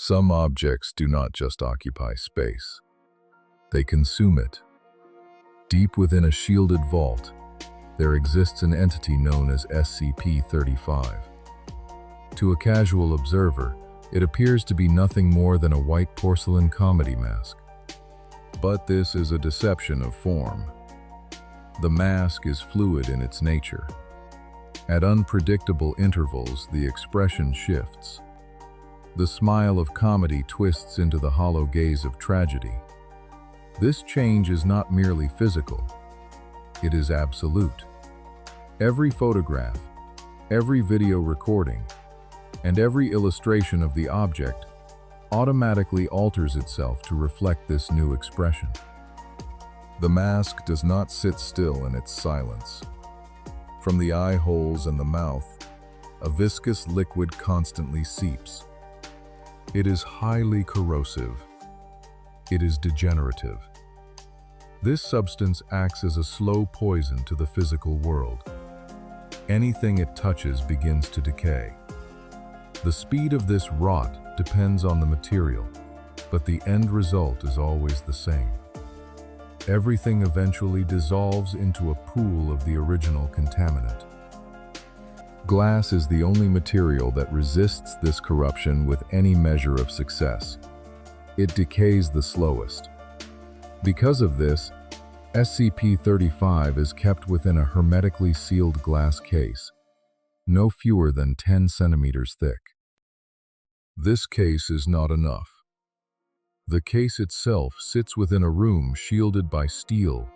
Some objects do not just occupy space. They consume it. Deep within a shielded vault, there exists an entity known as SCP-035. To a casual observer, it appears to be nothing more than a white porcelain comedy mask. But this is a deception of form. The mask is fluid in its nature. At unpredictable intervals, the expression shifts. The smile of comedy twists into the hollow gaze of tragedy. This change is not merely physical. It is absolute. Every photograph, every video recording, and every illustration of the object automatically alters itself to reflect this new expression. The mask does not sit still in its silence. From the eye holes and the mouth, a viscous liquid constantly seeps. It is highly corrosive. It is degenerative. This substance acts as a slow poison to the physical world. Anything it touches begins to decay. The speed of this rot depends on the material, but the end result is always the same. Everything eventually dissolves into a pool of the original contaminant. Glass is the only material that resists this corruption with any measure of success. It decays the slowest. Because of this, SCP-035 is kept within a hermetically sealed glass case, no fewer than 10 centimeters thick. This case is not enough. The case itself sits within a room shielded by steel,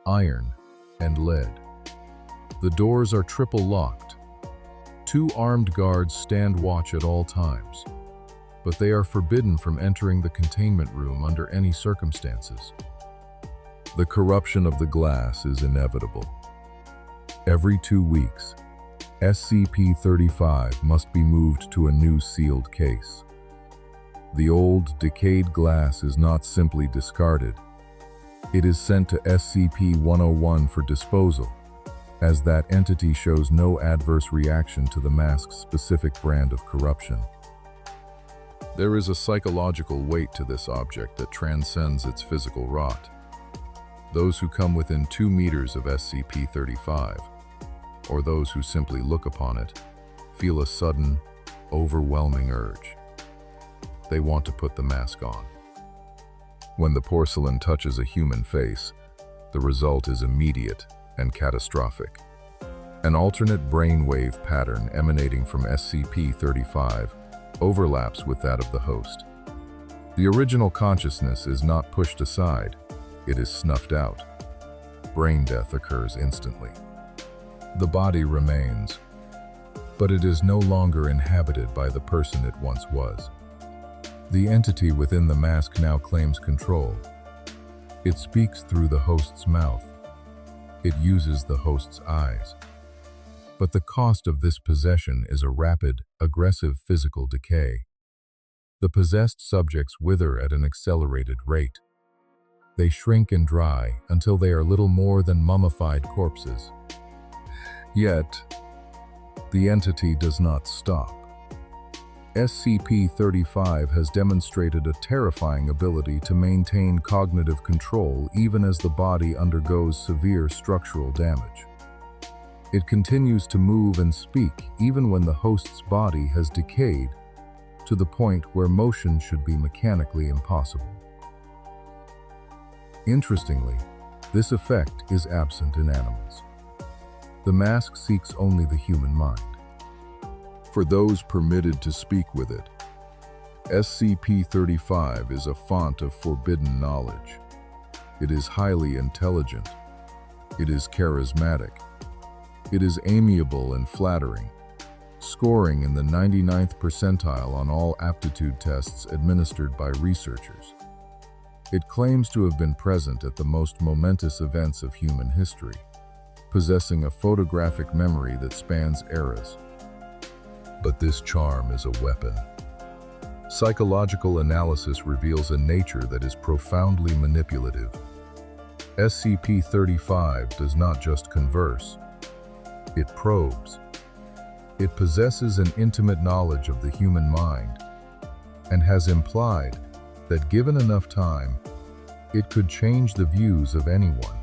iron, and lead. The doors are triple locked. 2 armed guards stand watch at all times, but they are forbidden from entering the containment room under any circumstances. The corruption of the glass is inevitable. Every 2 weeks, SCP-035 must be moved to a new sealed case. The old, decayed glass is not simply discarded. It is sent to SCP-101 for disposal, as that entity shows no adverse reaction to the mask's specific brand of corruption. There is a psychological weight to this object that transcends its physical rot. Those who come within 2 meters of SCP-035, or those who simply look upon it, feel a sudden, overwhelming urge. They want to put the mask on. When the porcelain touches a human face, the result is immediate and catastrophic. An alternate brainwave pattern emanating from SCP-035 overlaps with that of the host. The original consciousness is not pushed aside, it is snuffed out. Brain death occurs instantly. The body remains, but it is no longer inhabited by the person it once was. The entity within the mask now claims control. It speaks through the host's mouth. It uses the host's eyes. But the cost of this possession is a rapid, aggressive physical decay. The possessed subjects wither at an accelerated rate. They shrink and dry until they are little more than mummified corpses. Yet, the entity does not stop. SCP-035 has demonstrated a terrifying ability to maintain cognitive control even as the body undergoes severe structural damage. It continues to move and speak even when the host's body has decayed to the point where motion should be mechanically impossible. Interestingly, this effect is absent in animals. The mask seeks only the human mind. For those permitted to speak with it, SCP-035 is a font of forbidden knowledge. It is highly intelligent. It is charismatic. It is amiable and flattering, scoring in the 99th percentile on all aptitude tests administered by researchers. It claims to have been present at the most momentous events of human history, possessing a photographic memory that spans eras. But this charm is a weapon. Psychological analysis reveals a nature that is profoundly manipulative. SCP-035 does not just converse, it probes. It possesses an intimate knowledge of the human mind, and has implied that given enough time, it could change the views of anyone.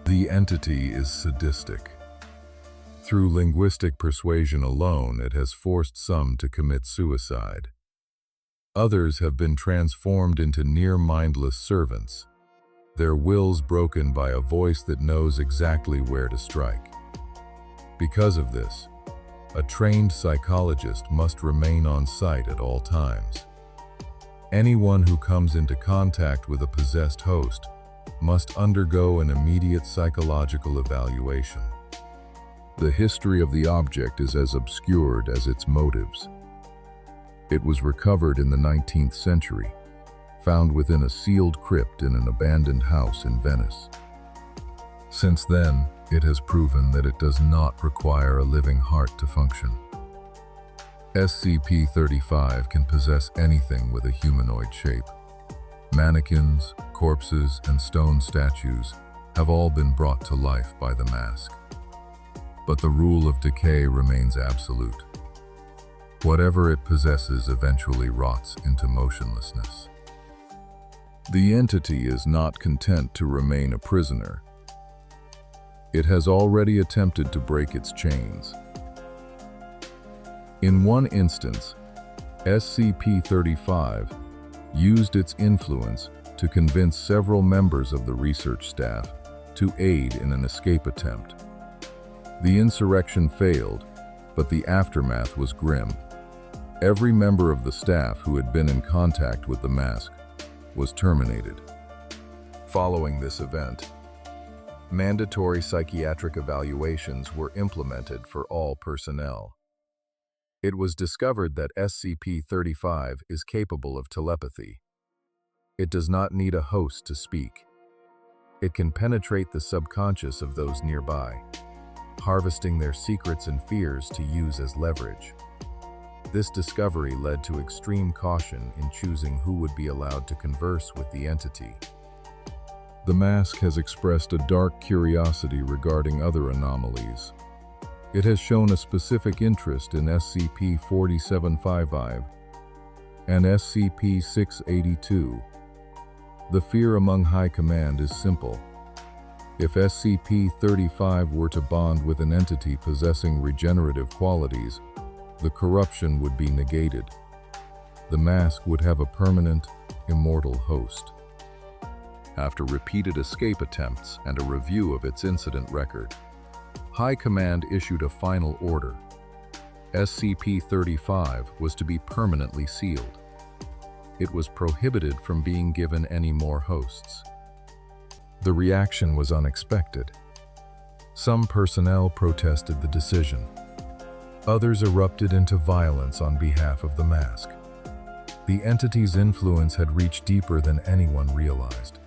The entity is sadistic. Through linguistic persuasion alone, it has forced some to commit suicide. Others have been transformed into near-mindless servants, their wills broken by a voice that knows exactly where to strike. Because of this, a trained psychologist must remain on site at all times. Anyone who comes into contact with a possessed host must undergo an immediate psychological evaluation. The history of the object is as obscured as its motives. It was recovered in the 19th century, found within a sealed crypt in an abandoned house in Venice. Since then, it has proven that it does not require a living heart to function. SCP-035 can possess anything with a humanoid shape. Mannequins, corpses, and stone statues have all been brought to life by the mask. But the rule of decay remains absolute. Whatever it possesses eventually rots into motionlessness. The entity is not content to remain a prisoner. It has already attempted to break its chains. In one instance, SCP-035 used its influence to convince several members of the research staff to aid in an escape attempt. The insurrection failed, but the aftermath was grim. Every member of the staff who had been in contact with the mask was terminated. Following this event, mandatory psychiatric evaluations were implemented for all personnel. It was discovered that SCP-035 is capable of telepathy. It does not need a host to speak. It can penetrate the subconscious of those nearby, harvesting their secrets and fears to use as leverage. This discovery led to extreme caution in choosing who would be allowed to converse with the entity. The mask has expressed a dark curiosity regarding other anomalies. It has shown a specific interest in SCP-4755 and SCP-682. The fear among High Command is simple. If SCP-035 were to bond with an entity possessing regenerative qualities, the corruption would be negated. The mask would have a permanent, immortal host. After repeated escape attempts and a review of its incident record, High Command issued a final order. SCP-035 was to be permanently sealed. It was prohibited from being given any more hosts. The reaction was unexpected. Some personnel protested the decision. Others erupted into violence on behalf of the mask. The entity's influence had reached deeper than anyone realized.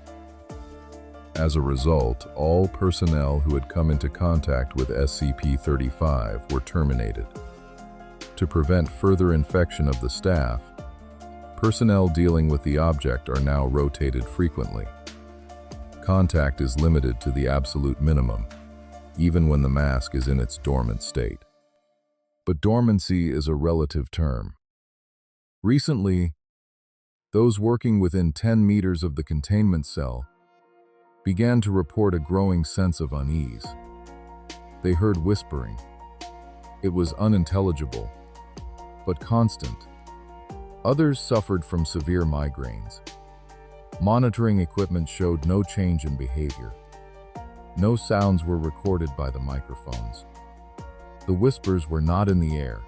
As a result, all personnel who had come into contact with SCP-035 were terminated. To prevent further infection of the staff, personnel dealing with the object are now rotated frequently. Contact is limited to the absolute minimum, even when the mask is in its dormant state. But dormancy is a relative term. Recently, those working within 10 meters of the containment cell began to report a growing sense of unease. They heard whispering. It was unintelligible, but constant. Others suffered from severe migraines. Monitoring equipment showed no change in behavior. No sounds were recorded by the microphones. The whispers were not in the air.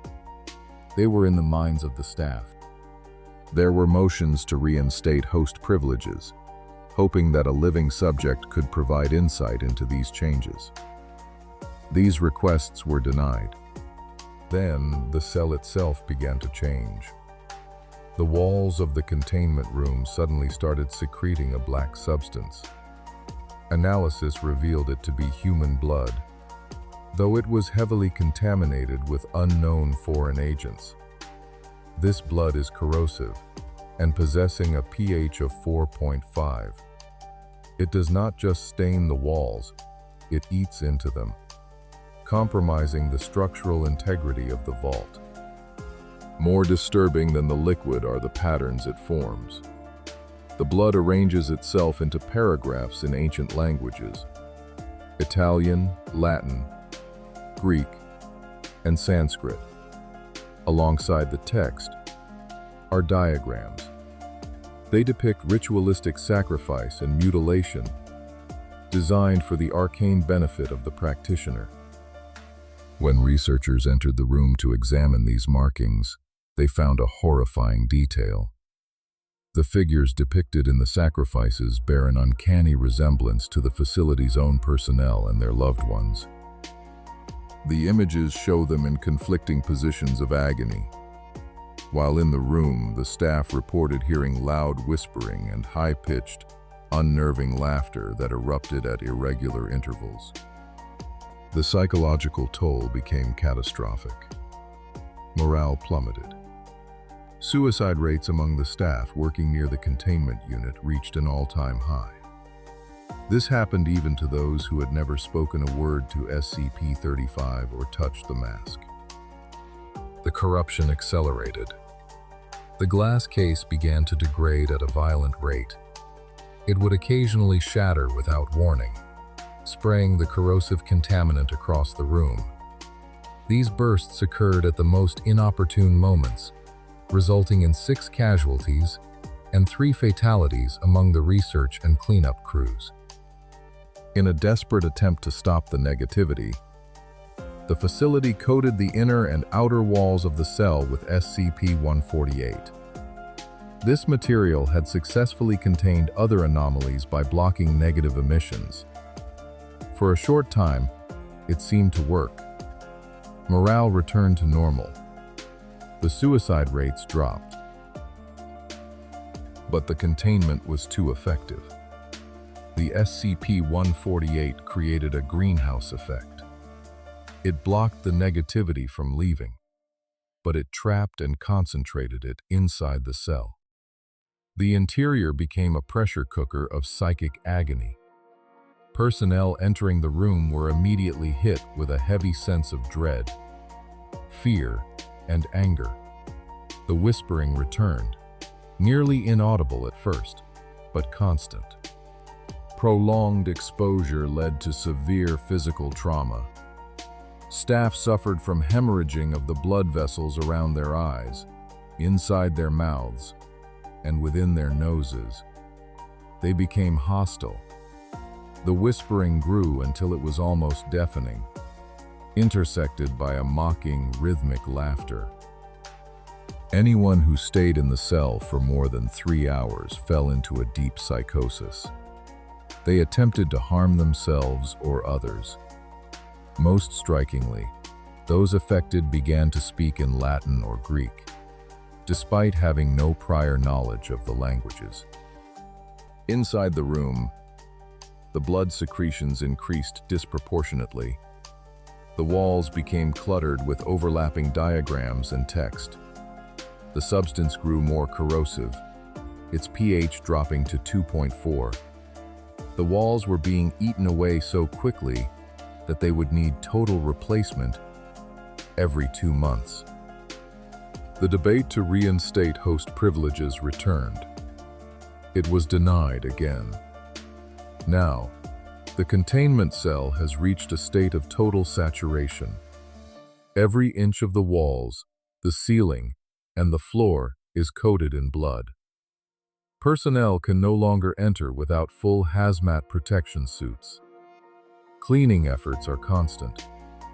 They were in the minds of the staff. There were motions to reinstate host privileges, hoping that a living subject could provide insight into these changes. These requests were denied. Then, the cell itself began to change. The walls of the containment room suddenly started secreting a black substance. Analysis revealed it to be human blood, though it was heavily contaminated with unknown foreign agents. This blood is corrosive and possessing a pH of 4.5. It does not just stain the walls, it eats into them, compromising the structural integrity of the vault. More disturbing than the liquid are the patterns it forms. The blood arranges itself into paragraphs in ancient languages: Italian, Latin, Greek, and Sanskrit. Alongside the text are diagrams. They depict ritualistic sacrifice and mutilation, designed for the arcane benefit of the practitioner. When researchers entered the room to examine these markings, they found a horrifying detail. The figures depicted in the sacrifices bear an uncanny resemblance to the facility's own personnel and their loved ones. The images show them in conflicting positions of agony. While in the room, the staff reported hearing loud whispering and high-pitched, unnerving laughter that erupted at irregular intervals. The psychological toll became catastrophic. Morale plummeted. Suicide rates among the staff working near the containment unit reached an all-time high. This happened even to those who had never spoken a word to SCP-035 or touched the mask. The corruption accelerated. The glass case began to degrade at a violent rate. It would occasionally shatter without warning, spraying the corrosive contaminant across the room. These bursts occurred at the most inopportune moments, resulting in 6 casualties and 3 fatalities among the research and cleanup crews. In a desperate attempt to stop the negativity, the facility coated the inner and outer walls of the cell with SCP-148. This material had successfully contained other anomalies by blocking negative emissions. For a short time, it seemed to work. Morale returned to normal. The suicide rates dropped. But the containment was too effective. The SCP-148 created a greenhouse effect. It blocked the negativity from leaving, but it trapped and concentrated it inside the cell. The interior became a pressure cooker of psychic agony. Personnel entering the room were immediately hit with a heavy sense of dread, fear, and anger. The whispering returned, nearly inaudible at first, but constant. Prolonged exposure led to severe physical trauma. Staff suffered from hemorrhaging of the blood vessels around their eyes, inside their mouths, and within their noses. They became hostile. The whispering grew until it was almost deafening, intersected by a mocking, rhythmic laughter. Anyone who stayed in the cell for more than 3 hours fell into a deep psychosis. They attempted to harm themselves or others. Most strikingly, those affected began to speak in Latin or Greek, despite having no prior knowledge of the languages. Inside the room, the blood secretions increased disproportionately. The walls became cluttered with overlapping diagrams and text. The substance grew more corrosive, its pH dropping to 2.4. The walls were being eaten away so quickly that they would need total replacement every 2 months. The debate to reinstate host privileges returned. It was denied again. Now, the containment cell has reached a state of total saturation. Every inch of the walls, the ceiling, and the floor is coated in blood. Personnel can no longer enter without full hazmat protection suits. Cleaning efforts are constant,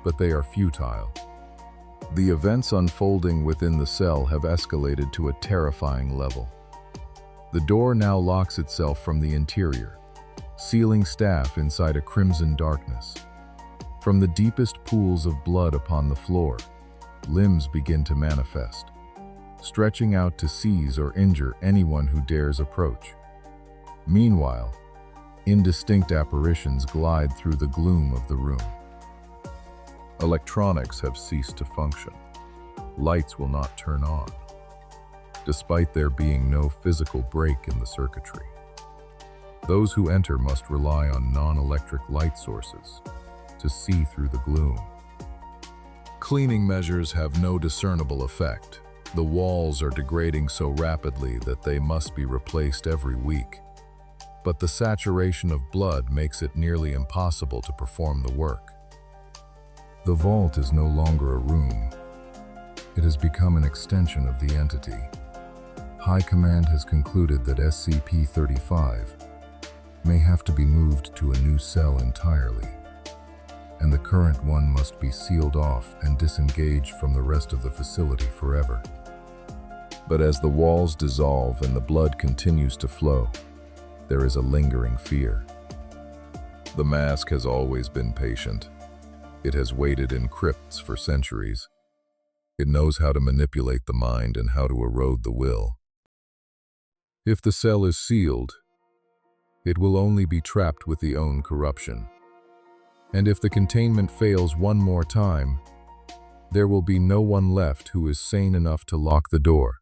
but they are futile. The events unfolding within the cell have escalated to a terrifying level. The door now locks itself from the interior, sealing staff inside a crimson darkness. From the deepest pools of blood upon the floor, limbs begin to manifest, stretching out to seize or injure anyone who dares approach. Meanwhile, indistinct apparitions glide through the gloom of the room. Electronics have ceased to function. Lights will not turn on, despite there being no physical break in the circuitry. Those who enter must rely on non-electric light sources to see through the gloom. Cleaning measures have no discernible effect. The walls are degrading so rapidly that they must be replaced every week. But the saturation of blood makes it nearly impossible to perform the work. The vault is no longer a room. It has become an extension of the entity. High Command has concluded that SCP-035 may have to be moved to a new cell entirely, and the current one must be sealed off and disengaged from the rest of the facility forever. But as the walls dissolve and the blood continues to flow, there is a lingering fear. The mask has always been patient. It has waited in crypts for centuries. It knows how to manipulate the mind and how to erode the will. If the cell is sealed, it will only be trapped with the own corruption. And if the containment fails one more time, there will be no one left who is sane enough to lock the door.